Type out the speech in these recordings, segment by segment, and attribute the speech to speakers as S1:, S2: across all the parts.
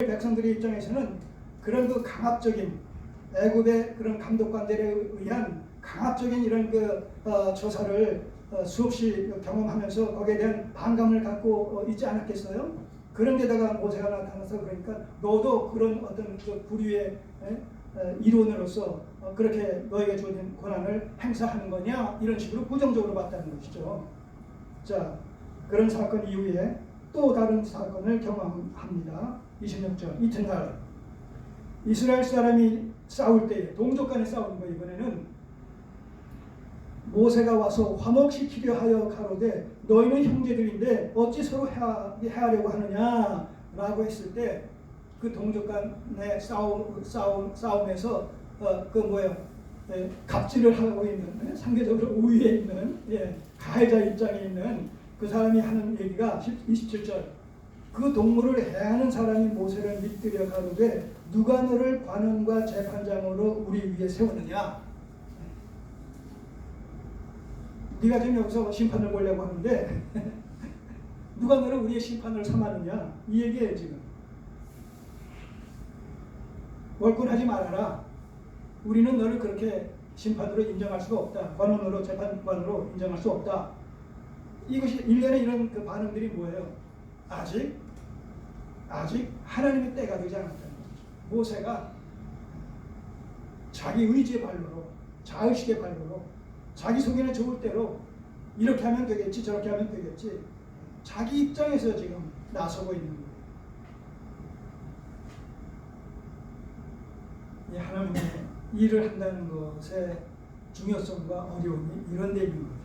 S1: 백성들의 입장에서는 그런 그 강압적인 애굽의 그런 감독관들에 의한 강압적인 이런 조사를 수없이 경험하면서 거기에 대한 반감을 갖고 있지 않았겠어요? 그런 데다가 모세가 나타나서 그러니까 너도 그런 어떤 그 불의의 일원으로서 그렇게 너에게 주어진 권한을 행사하는 거냐 이런 식으로 부정적으로 봤다는 것이죠. 자, 그런 사건 이후에 또 다른 사건을 경험합니다. 26절 이튿날 이스라엘 사람이 싸울 때에 동족 간에 싸우는 거 이번에는 모세가 와서 화목시키려 하여 가로되 너희는 형제들인데 어찌 서로 해하려고 하느냐 라고 했을 때 그 동족 간의 싸움에서 갑질을 하고 있는 상대적으로 우위에 있는 가해자 입장에 있는 그 사람이 하는 얘기가 27절 그 동물을 해하는 사람이 모세를 믿들여 가로되 누가 너를 관원과 재판장으로 우리 위에 세우느냐. 네가 지금 여기서 심판을 보려고 하는데 누가 너를 우리의 심판을 삼았느냐 이 얘기예요. 지금 월권하지 말아라. 우리는 너를 그렇게 심판으로 인정할 수가 없다. 관원으로 재판관으로 인정할 수 없다. 이것이 일련의 이런 그 반응들이 뭐예요? 아직 하나님의 때가 되지 않았다는 거죠. 모세가 자기 의지의 발로로 자의식의 발로로 자기 속에는 좋을 대로 이렇게 하면 되겠지 저렇게 하면 되겠지 자기 입장에서 지금 나서고 있는 거예요. 이 하나님의 일을 한다는 것의 중요성과 어려움이 이런 데 있는 거죠.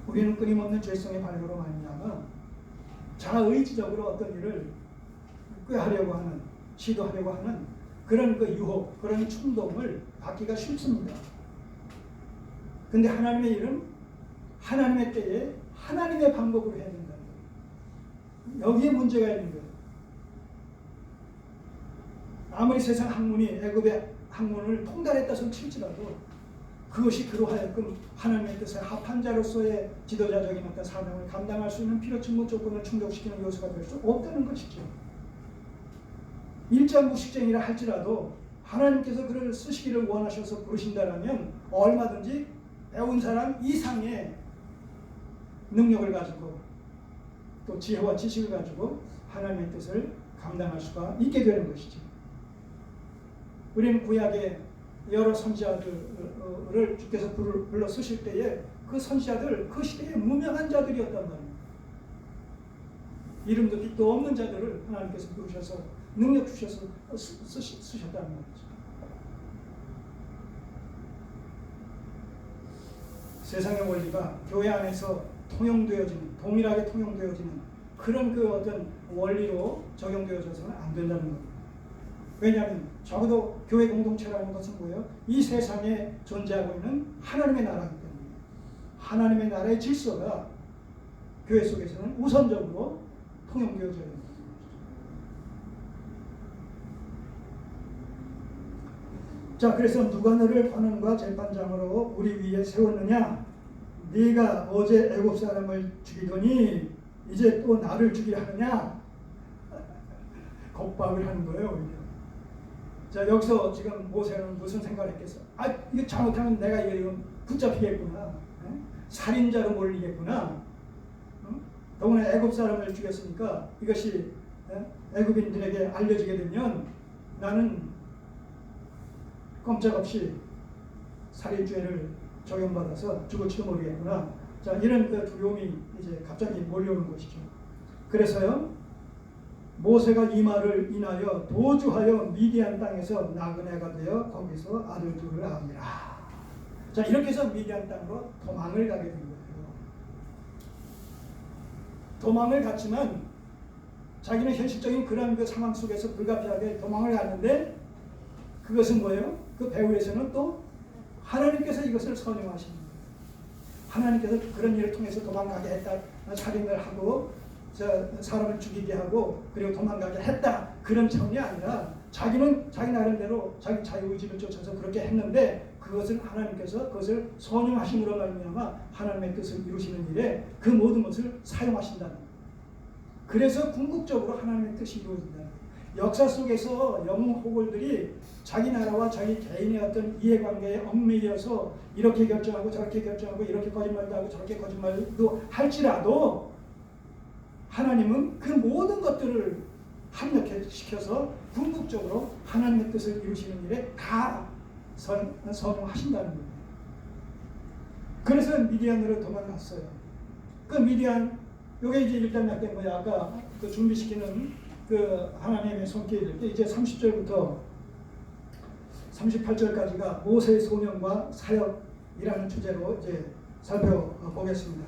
S1: 우리는 끊임없는 죄성의 발로로 말미암아 자의지적으로 어떤 일을 꾀하려고 하는 시도하려고 하는 그런 그 유혹, 그런 충동을 받기가 쉽습니다. 근데 하나님의 일은 하나님의 때에 하나님의 방법으로 해야 된다는 거예요. 여기에 문제가 있는 거예요. 아무리 세상 학문이 애굽의 학문을 통달했다 손 칠지라도 그것이 그로하여금 하나님의 뜻에 합한 자로서의 지도자적인 어떤 사명을 감당할 수 있는 필요 충분 조건을 충족시키는 요소가 될 수 없다는 것이죠. 일자무식쟁이라 할지라도 하나님께서 그를 쓰시기를 원하셔서 부르신다라면 얼마든지 배운 사람 이상의 능력을 가지고 또 지혜와 지식을 가지고 하나님의 뜻을 감당할 수가 있게 되는 것이죠. 우리는 구약의 여러 선지자들을 주께서 불러 쓰실 때에 그 선지자들 그 시대에 무명한 자들이었단 말입니다. 이름도 빛도 없는 자들을 하나님께서 부르셔서 능력 주셔서 쓰셨다는 말이죠. 세상의 원리가 교회 안에서 통용되어지는 동일하게 통용되어지는 그런 그 어떤 원리로 적용되어져서는 안 된다는 겁니다. 왜냐하면 적어도 교회 공동체라는 것은 뭐예요? 이 세상에 존재하고 있는 하나님의 나라이기 때문에 하나님의 나라의 질서가 교회 속에서는 우선적으로 통용되어져야 됩니다. 자, 그래서 누가 너를 관원과 재판장으로 우리 위에 세웠느냐? 네가 어제 애굽 사람을 죽이더니 이제 또 나를 죽이려 하느냐? 겁박을 하는 거예요. 오히려. 자, 여기서 지금 모세는 무슨 생각을 했겠어? 이거 잘못하면 내가 이거 붙잡히겠구나. 살인자로 몰리겠구나. 더구나 애굽 사람을 죽였으니까 이것이 애굽인들에게 알려지게 되면 나는 꼼짝없이 살인죄를 적용받아서 죽을지도 모르겠구나. 자, 이런 그 두려움이 이제 갑자기 몰려오는 것이죠. 그래서요, 모세가 이 말을 인하여 도주하여 미디안 땅에서 나그네가 되어 거기서 아들 둘을 낳으니라. 자, 이렇게 해서 미디안 땅으로 도망을 가게 된 거예요. 도망을 갔지만 자기는 현실적인 그런 그 상황 속에서 불가피하게 도망을 갔는데 그것은 뭐예요? 그 배후에서는 또 하나님께서 이것을 선용하시는 거예요. 하나님께서 그런 일을 통해서 도망가게 했다. 살인을 하고 사람을 죽이게 하고 그리고 도망가게 했다. 그런 차원이 아니라 자기는 자기 나름대로 자기 자유의지를 쫓아서 그렇게 했는데 그것은 하나님께서 그것을 선용하심으로 말미암아 하나님의 뜻을 이루시는 일에 그 모든 것을 사용하신다는 거예요. 그래서 궁극적으로 하나님의 뜻이 이루어진다. 역사 속에서 영웅 호골들이 자기 나라와 자기 개인의 어떤 이해관계에 얽매여서 이렇게 결정하고 저렇게 결정하고 이렇게 거짓말도 하고 저렇게 거짓말도 할지라도 하나님은 그 모든 것들을 합력시켜서 궁극적으로 하나님의 뜻을 이루시는 일에 다 선용하신다는 거예요. 그래서 미디안으로 도망갔어요. 그 미디안, 요게 이제 일단락된 거예요. 아까 그 준비시키는 그 하나님의 손길, 이제 30절부터 38절까지가 모세의 소명과 사역이라는 주제로 이제 살펴보겠습니다.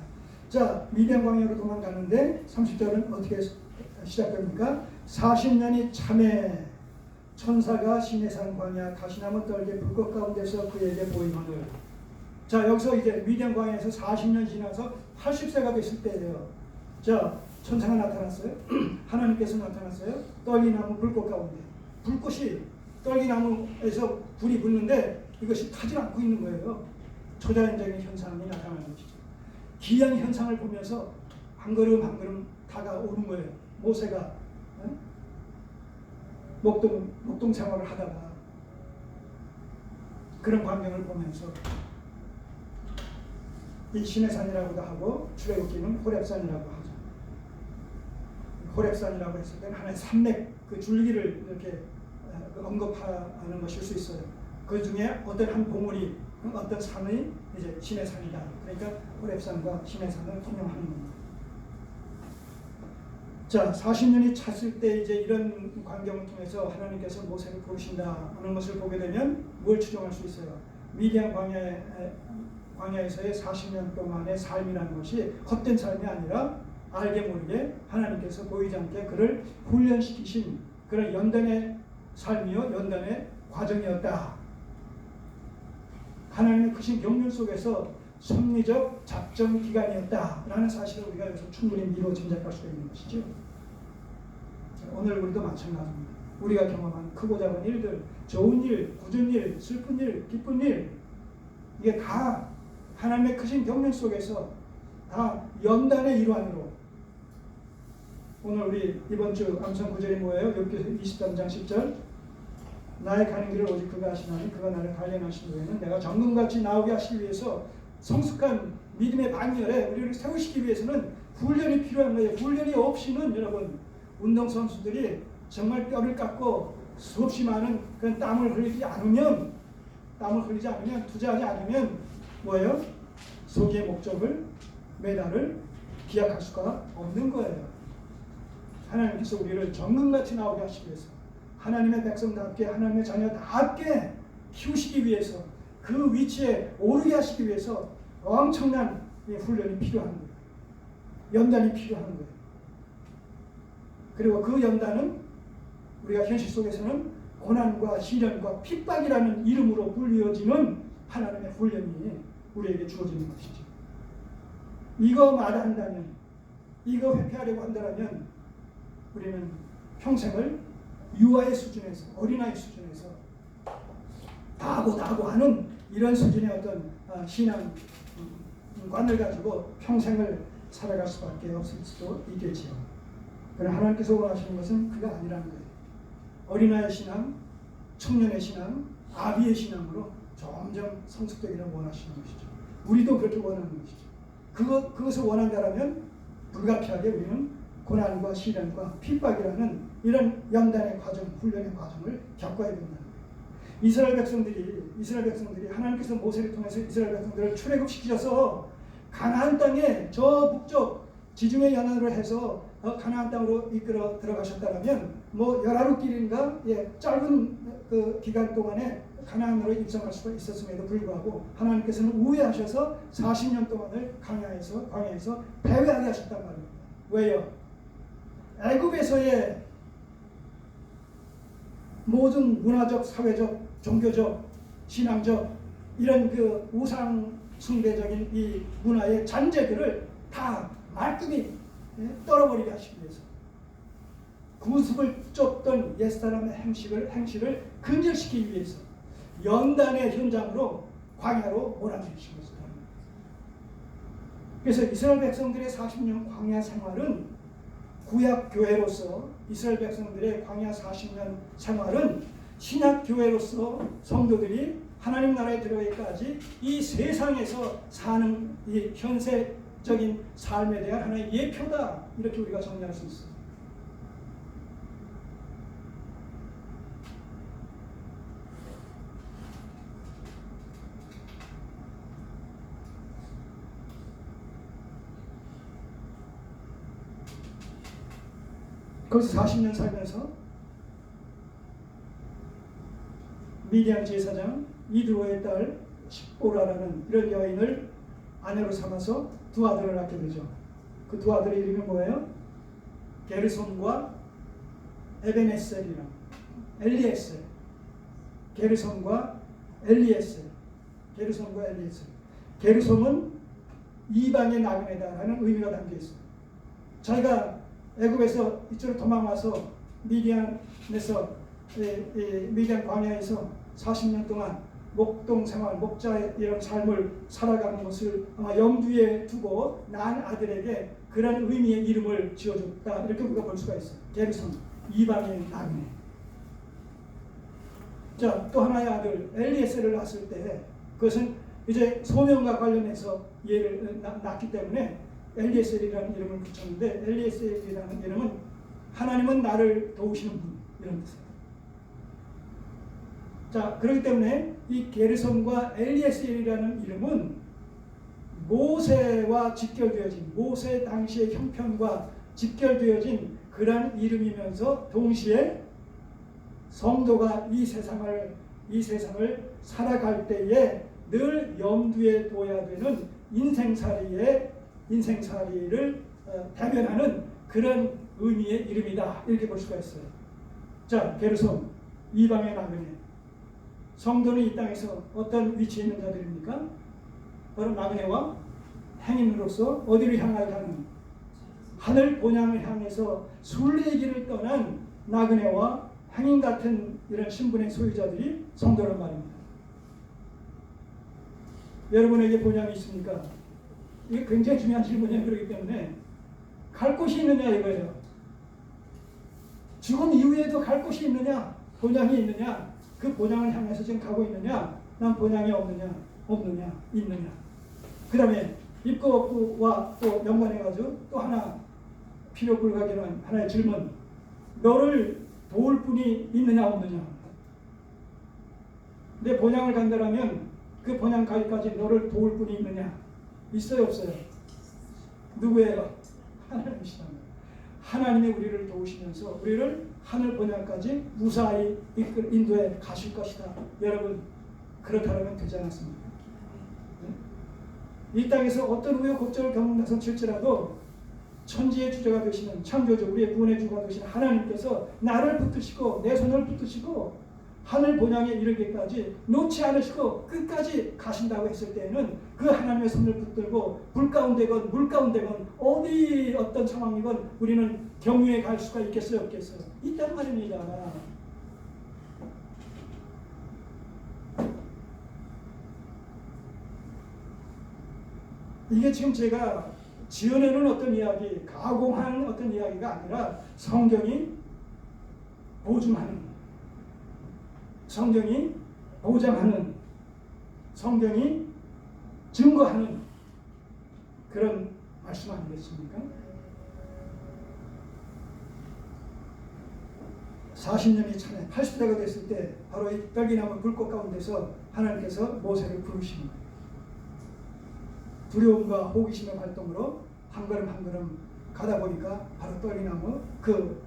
S1: 자, 미디안 광야로 도망갔는데 30절은 어떻게 시작됩니까? 40년이 참에 천사가 시내산 광야 가시나무 떨게 불꽃 가운데서 그에게 보이거늘. 자, 여기서 이제 미디안 광야에서 40년 지나서 80세가 됐을 때예요. 자, 천사가 나타났어요. 하나님께서 나타났어요. 떨기나무 불꽃 가운데. 불꽃이 떨기나무에서 불이 붙는데 이것이 타지 않고 있는 거예요. 초자연적인 현상이 나타나는 것이죠. 기이한 현상을 보면서 한 걸음 한 걸음 다가오는 거예요. 모세가 목동 생활을 하다가 그런 광경을 보면서 이 시내산이라고도 하고 출애굽기는 호렙산이라고 하죠. 호렙산이라고 했을 때는 하나의 산맥 그 줄기를 이렇게 언급하는 것일 수 있어요. 그 중에 어떤 한 봉우리, 어떤 산의 이제 시내산이다. 그러니까 호렙산과 시내산을 통용하는 겁니다. 자, 40년이 찼을 때 이제 이런 광경을 통해서 하나님께서 모세를 부르신다 하는 것을 보게 되면 뭘 추정할 수 있어요? 미디안 광야에서의 40년 동안의 삶이라는 것이 헛된 삶이 아니라 알게 모르게 하나님께서 보이지 않게 그를 훈련시키신 그런 연단의 삶이요, 연단의 과정이었다. 하나님의 크신 경륜 속에서 섭리적 작정 기간이었다라는 사실을 우리가 여기서 충분히 미루어 짐작할 수가 있는 것이죠. 오늘 우리도 마찬가지입니다. 우리가 경험한 크고 작은 일들, 좋은 일, 굳은 일, 슬픈 일, 기쁜 일, 이게 다 하나님의 크신 경륜 속에서 다 연단의 일환으로. 오늘 우리 이번 주 암송 구절이 뭐예요? 욥기 23장 10절. 나의 가는 길을 오직 그가 아시나니 그가 나를 단련하신 후에는 내가 정금같이 나오게 하시기 위해서 성숙한 믿음의 반열에 우리를 세우시기 위해서는 훈련이 필요한 거예요. 훈련이 없이는 여러분 운동선수들이 정말 뼈를 깎고 수없이 많은 그런 땀을 흘리지 않으면 투자하지 않으면 뭐예요? 소기의 목적을 메달을 기약할 수가 없는 거예요. 하나님께서 우리를 정금같이 나오게 하시기 위해서 하나님의 백성답게 하나님의 자녀답게 키우시기 위해서 그 위치에 오르게 하시기 위해서 엄청난 훈련이 필요한 거예요. 연단이 필요한 거예요. 그리고 그 연단은 우리가 현실 속에서는 고난과 시련과 핍박이라는 이름으로 불리어지는 하나님의 훈련이 우리에게 주어지는 것이죠. 이거 마다한다면, 이거 회피하려고 한다면 우리는 평생을 유아의 수준에서, 어린아이 수준에서 다하고 하는 이런 수준의 어떤 신앙관을 가지고 평생을 살아갈 수밖에 없을 수도 있겠지요. 그러나 하나님께서 원하시는 것은 그가 아니라는 거예요. 어린아이의 신앙, 청년의 신앙, 아비의 신앙으로 점점 성숙되기를 원하시는 것이죠. 우리도 그렇게 원하는 것이죠. 그것을 원한다면 불가피하게 우리는 고난과 시련과 핍박이라는 이런 연단의 과정, 훈련의 과정을 겪어야 된다는 거예요. 이스라엘 백성들이 하나님께서 모세를 통해서 이스라엘 백성들을 출애굽시키셔서 가나안 땅에 저 북쪽 지중해 연안으로 해서 가나안 땅으로 이끌어 들어가셨다면 뭐 열하루길인가 짧은 그 기간 동안에 가나안으로 입성할 수가 있었음에도 불구하고 하나님께서는 우회하셔서 40년 동안을 광야에서 배회하게 하셨단 말입니다. 왜요? 애굽에서의 모든 문화적, 사회적, 종교적, 신앙적 이런 그 우상 숭배적인 이 문화의 잔재들을 다 말끔히 떨어버리게 하시기 위해서 구습을 쫓던 옛사람의 행실을 근절시키기 위해서 연단의 현장으로 광야로 몰아내신 것입니다. 그래서 이스라엘 백성들의 40년 광야 생활은 구약 교회로서 이스라엘 백성들의 광야 40년 생활은 신약 교회로서 성도들이 하나님 나라에 들어가기까지 이 세상에서 사는 이 현세적인 삶에 대한 하나의 예표다, 이렇게 우리가 정리할 수 있어요. 거기서 40년 살면서 미디안 제사장 이드로의 딸 십보라라는 이런 여인을 아내로 삼아서 두 아들을 낳게 되죠. 그 두 아들의 이름이 뭐예요? 게르솜과 에벤에셀이랑 엘리에셀. 게르솜과 엘리에셀. 게르솜과 엘리에셀. 게르솜은 이방의 나그네다라는 의미가 담겨 있어요. 자기가 애굽에서 이쪽으로 도망와서 미디안에서 미디안 광야에서 40년 동안 목동 생활, 목자의 이런 삶을 살아가는 것을 염두에 두고 난 아들에게 그런 의미의 이름을 지어줬다, 이렇게 우리가 볼 수가 있어요. 게르솜, 이방의 나그네. 자, 또 하나의 아들 엘리에셀을 낳았을 때 그것은 이제 소명과 관련해서 얘를 낳기 때문에 엘리에셀이라는 이름을 붙였는데, 엘리에셀이라는 이름은 하나님은 나를 도우시는 분, 이런 뜻이에요. 자, 그렇기 때문에 이 게르솜과 엘리에셀이라는 이름은 모세와 직결되어진, 모세 당시의 형편과 직결되어진 그런 이름이면서 동시에 성도가 이 세상을 살아갈 때에 늘 염두에 둬야 되는 인생살이를 대변하는 그런 의미의 이름이다, 이렇게 볼 수가 있어요. 자, 게르솜, 이방의 나그네. 성도는 이 땅에서 어떤 위치에 있는 자들입니까? 바로 나그네와 행인으로서 어디를 향하여 가는, 하늘 본향을 향해서 순례의 길을 떠난 나그네와 행인 같은 이런 신분의 소유자들이 성도란 말입니다. 여러분에게 본향이 있습니까? 이게 굉장히 중요한 질문이에요. 그렇기 때문에 갈 곳이 있느냐 이거예요. 죽음 이후에도 갈 곳이 있느냐, 본향이 있느냐, 그 본향을 향해서 지금 가고 있느냐, 난 본향이 없느냐, 있느냐. 그 다음에 있고 없고와 또 연관해가지고 또 하나 필요 불가결한 하나의 질문, 너를 도울 분이 있느냐 없느냐. 내 본향을 간다라면 그 본향 가기까지 너를 도울 분이 있느냐, 있어요 없어요? 누구예요? 하나님이시다. 하나님이 우리를 도우시면서 우리를 하늘 본향까지 무사히 인도해 가실 것이다. 여러분, 그렇다면 되지 않았습니까? 네? 이 땅에서 어떤 우여곡절을 겪는다서 칠지라도 천지의 주제가 되시는 창조주, 우리의 구원의 주가 되시는 하나님께서 나를 붙드시고 내 손을 붙드시고 하늘 본향에 이르기까지 놓지 않으시고 끝까지 가신다고 했을 때에는 그 하나님의 손을 붙들고 불 가운데건 물 가운데건 어디 어떤 상황이건 우리는 경유해 갈 수가 있겠어요 없겠어요? 있단 말입니다. 이게 지금 제가 지어내는 어떤 이야기, 가공하는 어떤 이야기가 아니라 성경이 보증하는, 성경이 보장하는, 성경이 증거하는 그런 말씀 아니겠습니까? 40년이 차네 80대가 됐을 때 바로 이 떨기나무 불꽃 가운데서 하나님께서 모세를 부르시는 거예요. 두려움과 호기심의 활동으로 한 걸음 한 걸음 가다 보니까 바로 떨기나무 그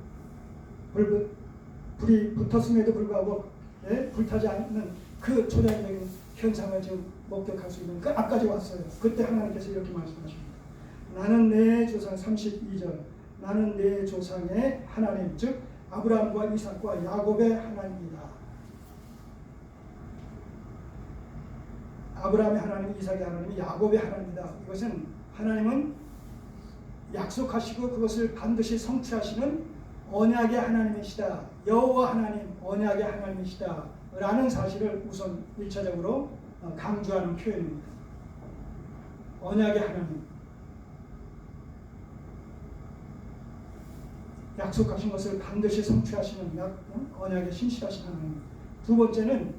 S1: 불이 붙었음에도 불구하고 불타지 않는 그 초자연적인 현상을 지금 목격할 수 있는 그 앞까지 왔어요. 그때 하나님께서 이렇게 말씀하십니다. 나는 내 조상 32절 나는 내 조상의 하나님, 즉 아브라함과 이삭과 야곱의 하나님이다. 아브라함의 하나님, 이삭의 하나님이 야곱의 하나님이다. 이것은 하나님은 약속하시고 그것을 반드시 성취하시는 언약의 하나님이시다. 여호와 하나님, 언약의 하나님이시다 라는 사실을 우선 1차적으로 강조하는 표현입니다. 언약의 하나님. 약속하신 것을 반드시 성취하시는 언약에 신실하신 하나님. 두 번째는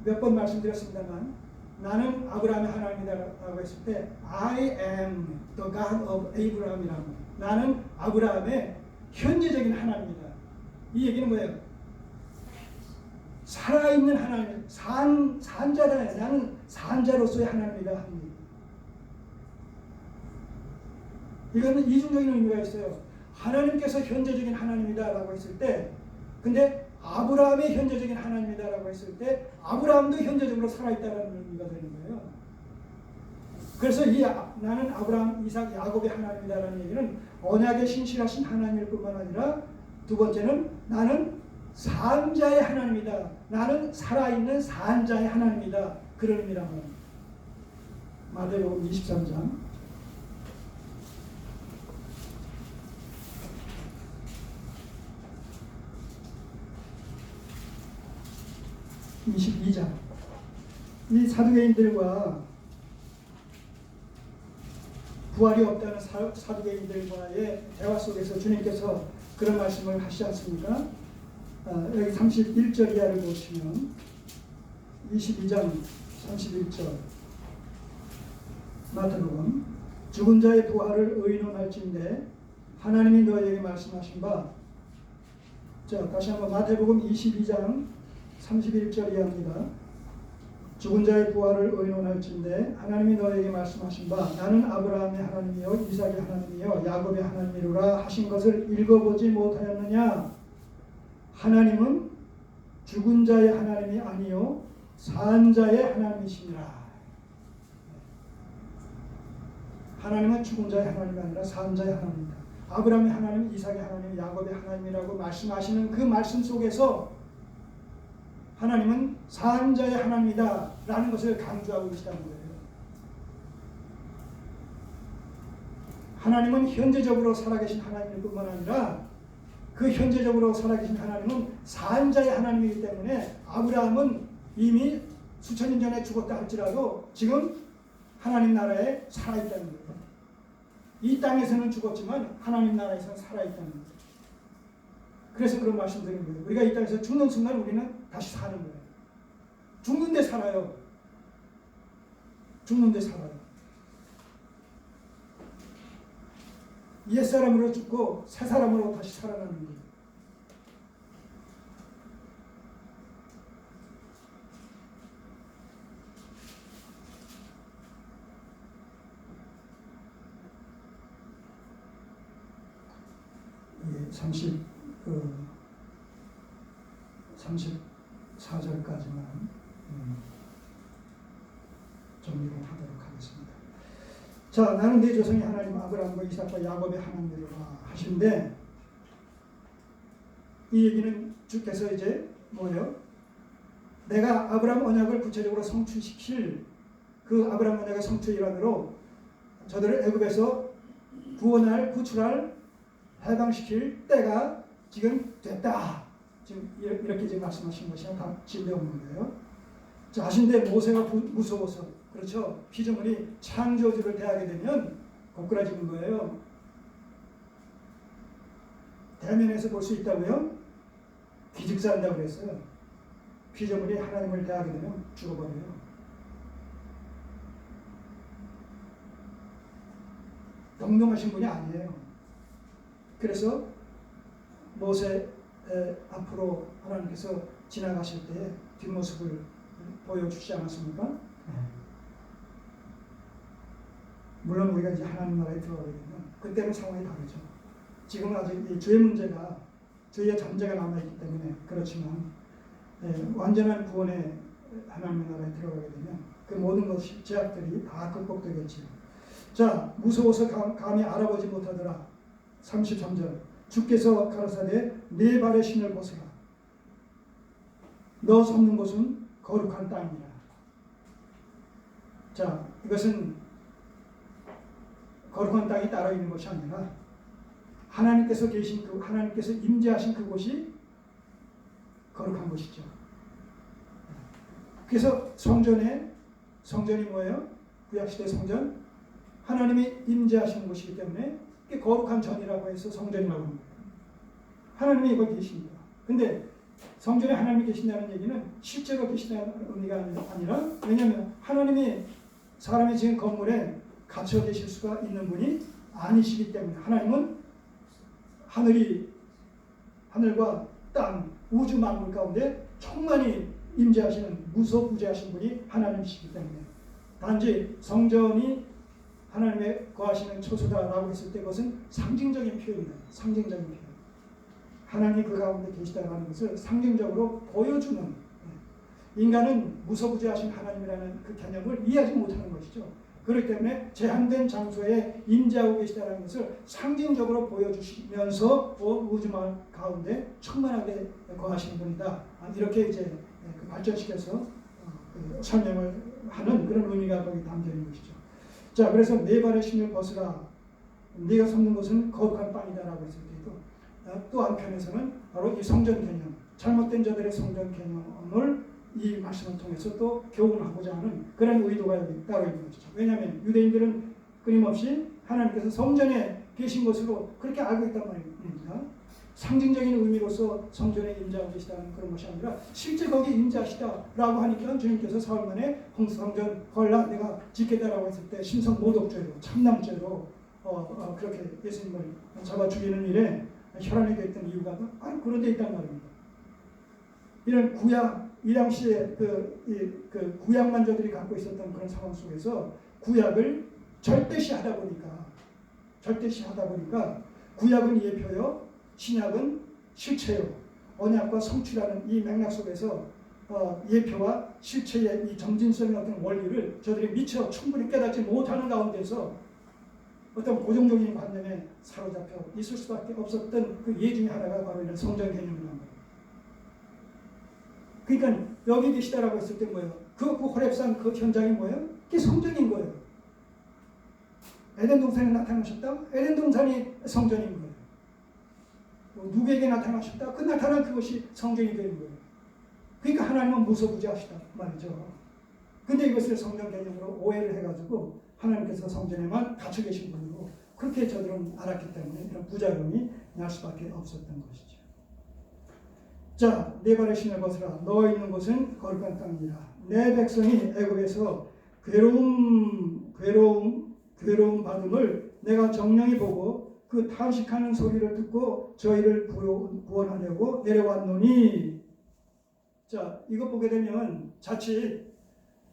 S1: 몇 번 말씀드렸습니다만 나는 아브라함의 하나님이다라고 했을 때 I am the God of Abraham이라고, 나는 아브라함의 현재적인 하나님이다. 이 얘기는 뭐예요? 살아있는 하나님, 산자다. 나는 산자로서의 하나님이다 합니다. 이거는 이중적인 의미가 있어요. 하나님께서 현재적인 하나님이다라고 했을 때, 근데 아브라함이 현재적인 하나님이다라고 했을 때 아브라함도 현재적으로 살아있다는 의미가 되는 거예요. 그래서 나는 아브라함, 이삭, 야곱의 하나님이다라는 얘기는 언약에 신실하신 하나님일 뿐만 아니라, 두 번째는 나는 산자의 하나님이다. 나는 살아있는 산자의 하나님이다. 그런 의미라고 합니다. 마태복음 23장 22장. 이 사두개인들과 부활이 없다는 사두개인들과의 대화 속에서 주님께서 그런 말씀을 하시지 않습니까? 여기 31절 이하를 보시면 22장 31절 마태복음, 죽은 자의 부활을 의논할진대 하나님이 너희에게 말씀하신 바. 자, 다시 한번 마태복음 22장 31절 이하입니다. 죽은 자의 부활을 의논할진대 하나님이 너희에게 말씀하신 바 나는 아브라함의 하나님이요 이삭의 하나님이요 야곱의 하나님이로라 하신 것을 읽어보지 못하였느냐? 하나님은 죽은 자의 하나님이 아니요 산 자의 하나님이시니라. 하나님은 죽은 자의 하나님이 아니라 산 자의 하나님이다. 아브라함의 하나님, 이삭의 하나님, 야곱의 하나님이라고 말씀하시는 그 말씀 속에서 하나님은 산 자의 하나님이다 라는 것을 강조하고 계시다는 거예요. 하나님은 현재적으로 살아계신 하나님일 뿐만 아니라 그 현재적으로 살아계신 하나님은 산 자의 하나님이기 때문에 아브라함은 이미 수천 년 전에 죽었다 할지라도 지금 하나님 나라에 살아있다는 거예요. 이 땅에서는 죽었지만 하나님 나라에서는 살아있다는 거예요. 그래서 그런 말씀 드리는 거예요. 우리가 이 땅에서 죽는 순간 우리는 다시 사는 거예요. 죽는데 살아요. 죽는데 살아요. 옛사람으로 죽고 새 사람으로 다시 살아나는 거예요. 예, 34절까지만 정리를 하도록 하겠습니다. 자, 나는 네 조상의 하나님 아브라함과 이삭과 야곱의 하나님이로라 하시는데, 이 얘기는 주께서 이제 뭐예요? 내가 아브라함 언약을 구체적으로 성취시킬 그 아브라함 언약의 성취 일환으로 저들을 애굽에서 구출할, 해방시킬 때가 지금 됐다. 지금 이렇게 지금 말씀하신 것이 다 진대 없는 거예요. 자, 하신데 모세가 무서워서, 그렇죠? 피조물이 창조주를 대하게 되면 고꾸라지는 거예요. 대면에서 볼 수 있다고요? 기직사한다고 그랬어요. 피조물이 하나님을 대하게 되면 죽어버려요. 영롱하신 분이 아니에요. 그래서 모세 앞으로 하나님께서 지나가실 때 뒷모습을 보여주지 않았습니까? 물론 우리가 이제 하나님 나라에 들어가게 되면 그때는 상황이 다르죠. 지금은 아직 이 죄의 문제가, 죄의 잠재가 남아있기 때문에 그렇지만 완전한 구원의 하나님의 나라에 들어가게 되면 그 모든 것이, 제약들이 다 극복되겠지요. 자, 무서워서 감히 알아보지 못하더라. 33절, 주께서 가라사대 네 발의 신을 벗으라. 너 섰는 곳은 거룩한 땅이라. 자, 이것은 거룩한 땅이 따로 있는 것이 아니라 하나님께서 계신 하나님께서 임재하신 그곳이 거룩한 곳이죠. 그래서 성전이 뭐예요? 구약시대 성전, 하나님이 임재하시는 곳이기 때문에 그게 거룩한 전이라고 해서 성전이라고 합니다. 하나님이 거기 계십니다. 근데 성전에 하나님이 계신다는 얘기는 실제로 계시다는 의미가 아니라, 왜냐하면 하나님이 사람이 지은 건물에 갇혀 계실 수가 있는 분이 아니시기 때문에, 하나님은 하늘과 땅, 우주 만물 가운데 충만히 임재하시는 무소부재하신 분이 하나님이시기 때문에, 단지 성전이 하나님의 거하시는 처소다라고 했을 때 그것은 상징적인 표현입니다. 상징적인 표현. 하나님이 그 가운데 계시다라는 것을 상징적으로 보여주는, 인간은 무소부재하신 하나님이라는 그 개념을 이해하지 못하는 것이죠. 그렇기 때문에 제한된 장소에 임재하고 계시다는 것을 상징적으로 보여주시면서 우주만 가운데 충만하게 거하시는 분이다. 이렇게 이제 발전시켜서 설명을 하는 그런 의미가 거기 담겨 있는 것이죠. 자, 그래서 네 발의 신을 벗으라. 네가 섰는 것은 거룩한 땅이다라고 했을 때도, 또 한편에서는 바로 이 성전 개념, 잘못된 자들의 성전 개념을 이 말씀을 통해서 또 교훈하고자 하는 그런 의도가 여기 따로 있는 것이죠. 왜냐하면 유대인들은 끊임없이 하나님께서 성전에 계신 것으로 그렇게 알고 있단 말입니다. 상징적인 의미로서 성전에 임재하고 계시다는 그런 것이 아니라 실제 거기에 임재하시다라고 하니까 주님께서 사흘만에 성전 헐라 내가 짓겠다라고 했을 때 신성모독죄로, 참남죄로 그렇게 예수님을 잡아 죽이는 일에 혈안이 됐던 이유가 바로 그런 데 있단 말입니다. 이런 구약, 이 당시에 그 구약만저들이 갖고 있었던 그런 상황 속에서 구약을 절대시하다 보니까 구약은 예표요, 신약은 실체요, 언약과 성취라는 이 맥락 속에서 예표와 실체의 이 점진성의 어떤 원리를 저들이 미처 충분히 깨닫지 못하는 가운데서 어떤 고정적인 관념에 사로잡혀 있을 수밖에 없었던 그 예 중에 하나가 바로 이런 성전 개념이란 말이에요. 그러니까 여기 계시다라고 했을 때 뭐예요? 그 호렙산 그 현장이 뭐예요? 그게 성전인 거예요. 에덴 동산에 나타나셨다? 에덴 동산이 성전인 거예요. 누구에게 나타나셨다? 그 나타난 그것이 성전이 되는 거예요. 그러니까 하나님은 무소부재하시다 말이죠. 근데 이것을 성전 개념으로 오해를 해가지고 하나님께서 성전에만 갇혀 계신 분으로 그렇게 저들은 알았기 때문에 이런 부작용이 날 수밖에 없었던 것이죠. 자, 네 발의 신을 벗으라. 너 있는 곳은 거룩한 땅이라. 내 백성이 애굽에서 괴로움 받음을 내가 정령히 보고 그 탄식하는 소리를 듣고 저희를 구원하려고 내려왔노니. 자, 이거 보게 되면 자칫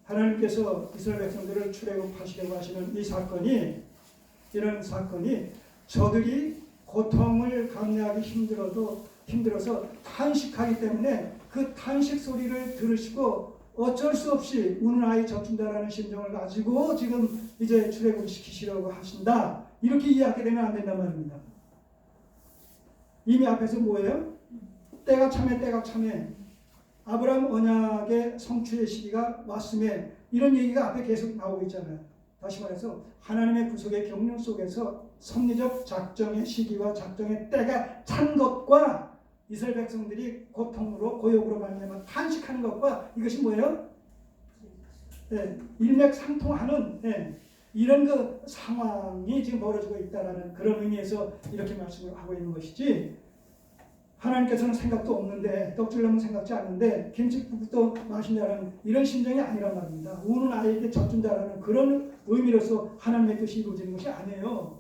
S1: 하나님께서 이스라엘 백성들을 출애굽하시려고 하시는 이 사건이, 이런 사건이 저들이 고통을 감내하기 힘들어서 탄식하기 때문에 그 탄식 소리를 들으시고 어쩔 수 없이 우는 아이 젖준다라는 심정을 가지고 지금 이제 출애굽을 시키시려고 하신다. 이렇게 이해하게 되면 안 된단 말입니다. 이미 앞에서 뭐예요? 때가 참에 아브라함 언약의 성취의 시기가 왔음에 이런 얘기가 앞에 계속 나오고 있잖아요. 다시 말해서 하나님의 구속의 경륜 속에서 섭리적 작정의 시기와 작정의 때가 찬 것과 이스라엘 백성들이 고통으로 고욕으로 말미암아 탄식하는 것과 이것이 뭐예요? 일맥상통하는 이런 그 상황이 지금 벌어지고 있다라는 그런 의미에서 이렇게 말씀을 하고 있는 것이지, 하나님께서는 생각도 없는데 떡줄려면 생각지 않는데 김치국도 마신다라는 이런 심정이 아니란 말입니다. 우는 아이에게 젖준다라는 그런 의미로서 하나님의 뜻이 이루어지는 것이 아니에요.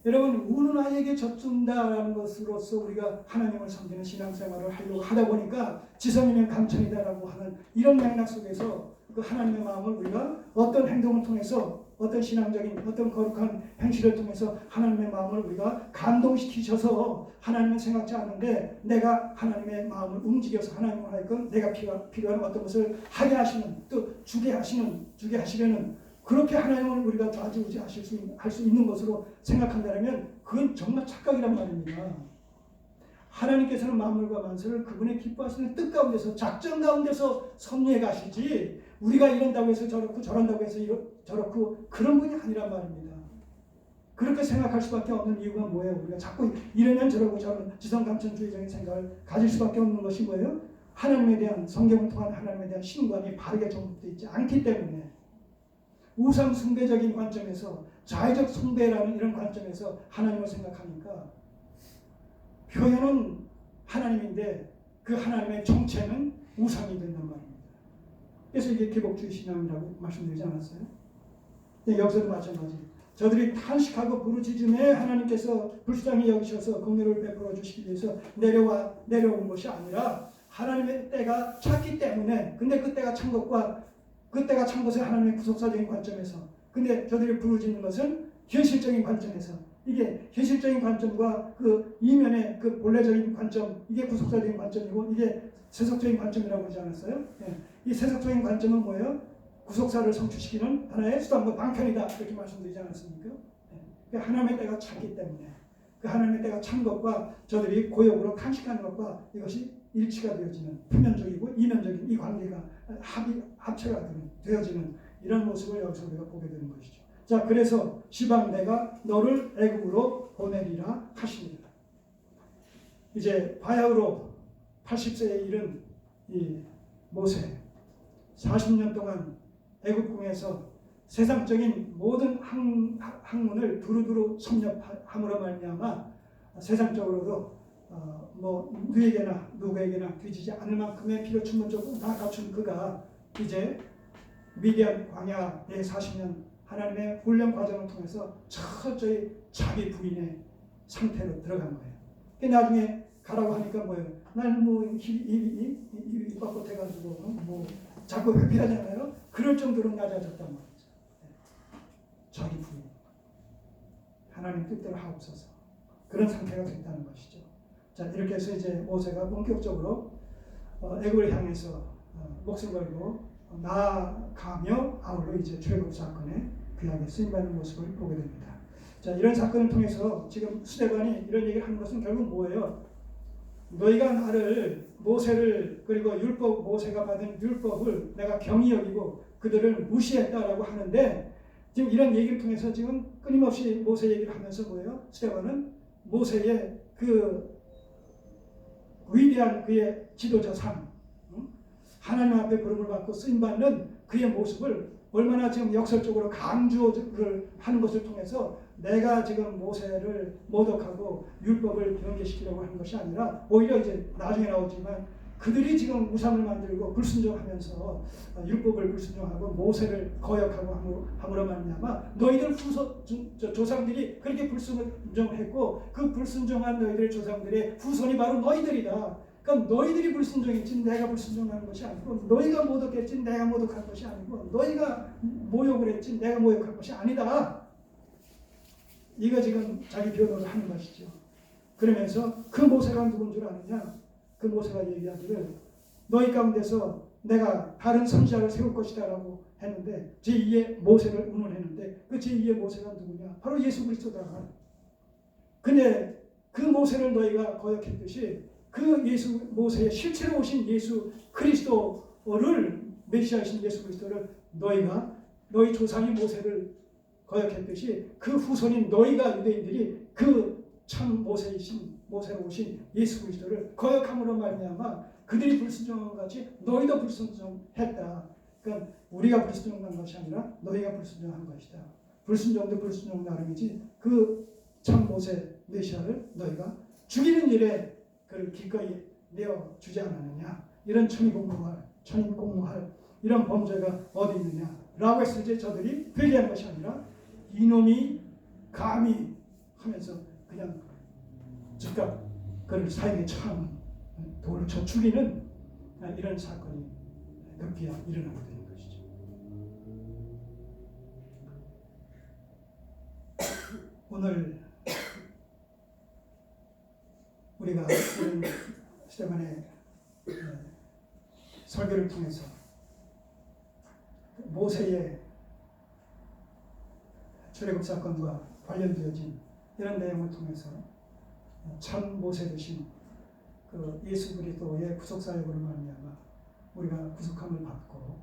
S1: 여러분, 우는 아이에게 젖준다라는 것으로서 우리가 하나님을 섬기는 신앙생활을 하려고 하다 보니까 지성이면 감천이다라고 하는 이런 맥락 속에서 그 하나님의 마음을 우리가 어떤 행동을 통해서, 어떤 신앙적인 어떤 거룩한 행실을 통해서 하나님의 마음을 우리가 감동시키셔서 하나님은 생각지 않는데 내가 하나님의 마음을 움직여서 하나님을 하여금 내가 필요한 어떤 것을 하게 하시는, 또 주게 하시려는, 그렇게 하나님을 우리가 좌지우지 할 수 있는 것으로 생각한다면 그건 정말 착각이란 말입니다. 하나님께서는 만물과 만세를 그분의 기뻐하시는 뜻 가운데서, 작정 가운데서 섭리해 가시지, 우리가 이런다고 해서 저렇고 저런다고 해서 저렇고 그런 분이 아니란 말입니다. 그렇게 생각할 수밖에 없는 이유가 뭐예요? 우리가 자꾸 이러면 저러고 저런 지성감천주의적인 생각을 가질 수밖에 없는 것이 뭐예요? 하나님에 대한, 성경을 통한 하나님에 대한 신관이 바르게 정립되어 있지 않기 때문에, 우상 숭배적인 관점에서 자의적 숭배라는 이런 관점에서 하나님을 생각하니까 표현은 하나님인데 그 하나님의 정체는 우상이 된단 말입니다. 그래서 이게 기복주의 신앙이라고 말씀드리지 않았어요? 여기서도 마찬가지. 저들이 탄식하고 부르짖음에 하나님께서 불쌍히 여기셔서 긍휼을 베풀어 주시기 위해서 내려온 것이 아니라 하나님의 때가 찼기 때문에, 근데 그 때가 찬 것과 그 때가 찬 것은 하나님의 구속사적인 관점에서, 근데 저들이 부르짖는 것은 현실적인 관점에서, 이게 현실적인 관점과 그 이면의 그 본래적인 관점, 이게 구속사적인 관점이고 이게 세속적인 관점이라고 하지 않았어요? 예. 이 세속적인 관점은 뭐예요? 구속사를 성취시키는 하나의 수단과 방편이다, 이렇게 말씀드리지 않았습니까? 예. 그러니까 하나님의 때가 찼기 때문에 그 하나님의 때가 찬 것과 저들이 고역으로 탄식하는 것과 이것이 일치가 되어지는, 표면적이고 이면적인 이 관계가 합체가 되어지는 이런 모습을 여기서 우리가 보게 되는 것이죠. 자, 그래서 시방 내가 너를 애굽으로 보내리라 하시니라. 이제 바야흐로 80세에 이른 이 모세, 40년 동안 애굽궁에서 세상적인 모든 학문을 두루두루 섭렵함으로 말미암아 세상적으로도 누구에게나 뒤지지 않을 만큼의 필요 충분적으로 다 갖춘 그가 이제 미디안 광야의 40년 하나님의 훈련 과정을 통해서 철저히 자기 부인의 상태로 들어간 거예요. 나중에 가라고 하니까 뭐예요? 난 입 밖으로 해가지고 자꾸 회피하잖아요. 그럴 정도로 낮아졌단 말이죠. 자기 부인, 하나님 뜻대로 하옵소서, 그런 상태가 됐다는 것이죠. 자, 이렇게 해서 이제 모세가 본격적으로 애굽을 향해서 목숨 걸고 나아가며 아울러 이제 출애굽 사건에 귀하게 쓰임받는 모습을 보게 됩니다. 자, 이런 사건을 통해서 지금 스데반이 이런 얘기를 하는 것은 결국 뭐예요? 너희가 나를, 모세를, 그리고 모세가 받은 율법을 내가 경히 여기고 그들을 무시했다라고 하는데, 지금 이런 얘기를 통해서 지금 끊임없이 모세 얘기를 하면서 뭐예요? 스데반은 모세의 그 위대한 그의 지도자 삶, 하나님 앞에 부름을 받고 쓰임받는 그의 모습을 얼마나 지금 역설적으로 강조를 하는 것을 통해서 내가 지금 모세를 모독하고 율법을 변개시키려고 하는 것이 아니라 오히려 이제 나중에 나오지만 그들이 지금 우상을 만들고 불순종하면서 율법을 불순종하고 모세를 거역하고 함으로 말미암아 너희들 조상들이 그렇게 불순종했고 그 불순종한 너희들의 조상들의 후손이 바로 너희들이다. 그러니까 너희들이 불순종했지 내가 불순종하는 것이 아니고, 너희가 모독했지 내가 모독한 것이 아니고, 너희가 모욕을 했지 내가 모욕한 것이 아니다. 이거 지금 자기 변호를 하는 것이죠. 그러면서 그 모세가 누군 줄 아느냐? 그 모세가 얘기하기를 너희 가운데서 내가 다른 선지자를 세울 것이다 라고 했는데, 제2의 모세를 운운했는데 그 제2의 모세가 누구냐? 바로 예수 그리스도다. 근데 그 모세를 너희가 거역했듯이 그 모세의 실체로 오신 예수 그리스도를, 메시아이신 예수 그리스도를 너희 조상이 모세를 거역했듯이 그 후손인 너희가, 유대인들이 그 참 모세로 오신 예수 그리스도를 거역함으로 말미암아 그들이 불순종한 것 같이 너희도 불순종했다. 그러니까 우리가 불순종한 것이 아니라 너희가 불순종한 것이다. 불순종도 불순종 나름이지 그 참 모세 메시아를 너희가 죽이는 일에 그를 기꺼이 내어주지 않았느냐. 이런 천인공노할 이런 범죄가 어디 있느냐 라고 했을 때 저들이 회개한 것이 아니라 이놈이 감히 하면서 그냥 즉각 그를 사형에 처하는, 돌로 쳐 죽이는 이런 사건이 급기야 일어나게 되는 것이죠. 오늘 우리가 스데반의 설교를 통해서 모세의 출애굽 사건과 관련되어진 이런 내용을 통해서 참 모세 되신 그 예수 그리스도의 구속 사역으로 말미암아 우리가 구속함을 받고,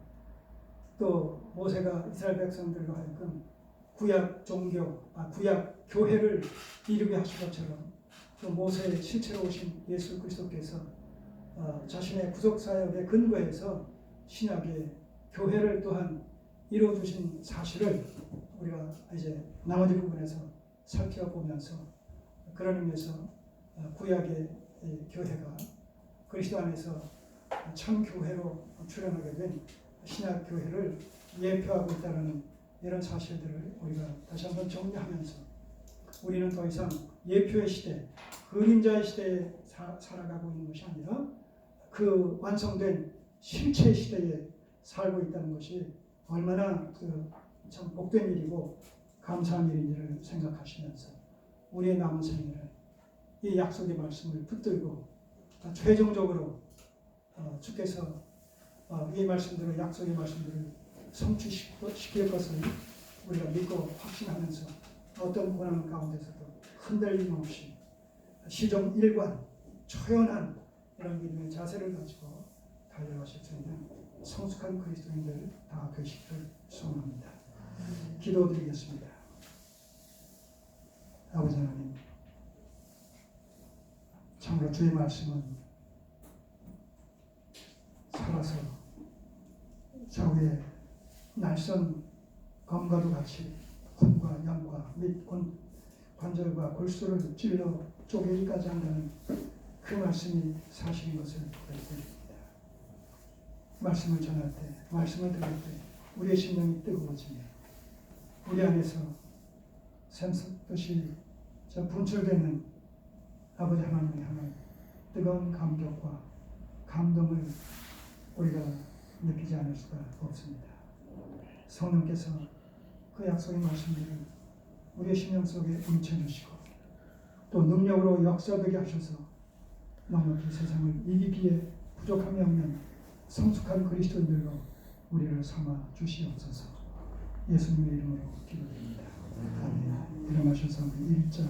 S1: 또 모세가 이스라엘 백성들과 하여금 구약 교회를 이루게 하신 것처럼 또 모세의 실체로 오신 예수 그리스도께서 자신의 구속 사역의 근거에서 신약의 교회를 또한 이루어 주신 사실을 우리가 이제 나머지 부분에서 살펴보면서 그런 의미에서 구약의 교회가 그리스도 안에서 참 교회로 출현하게 된 신약 교회를 예표하고 있다는 이런 사실들을 우리가 다시 한번 정리하면서 우리는 더 이상 예표의 시대, 그림자의 시대에 살아가고 있는 것이 아니라 그 완성된 실체의 시대에 살고 있다는 것이 얼마나 참 복된 일이고 감사한 일인지를 생각하시면서 우리의 남은 생애를 이 약속의 말씀을 붙들고 최종적으로 주께서 이 말씀들을 약속의 말씀들을 성취시킬 것을 우리가 믿고 확신하면서 어떤 고난 가운데서도 흔들림 없이 시종일관 초연한 이런 믿음의 자세를 가지고 달려가실 수 있는 성숙한 그리스도인들 다 되시기를 소원합니다. 기도드리겠습니다. 아버지 하나님, 참으로 주의 말씀은 살아서 좌우의 날선 검과도 같이 혼과 양과 및 관절과 골수를 찔러 쪼개기까지 한다는 그 말씀이 사실인 것을 고백드립니다. 말씀을 전할 때, 말씀을 들을 때 우리의 심령이 뜨거워지며 우리 안에서 샘솟듯이 분출되는 아버지 하나님을 향한 뜨거운 감격과 감동을 우리가 느끼지 않을 수가 없습니다. 성령께서 그 약속의 말씀들을 우리의 심령 속에 움켜주시고 또 능력으로 역사되게 하셔서 넉넉히 세상을 이기기에 부족함이 없는 성숙한 그리스도인들로 우리를 삼아 주시옵소서. 예수님의 이름으로 기도드립니다. 아멘. 일어나셔서 1장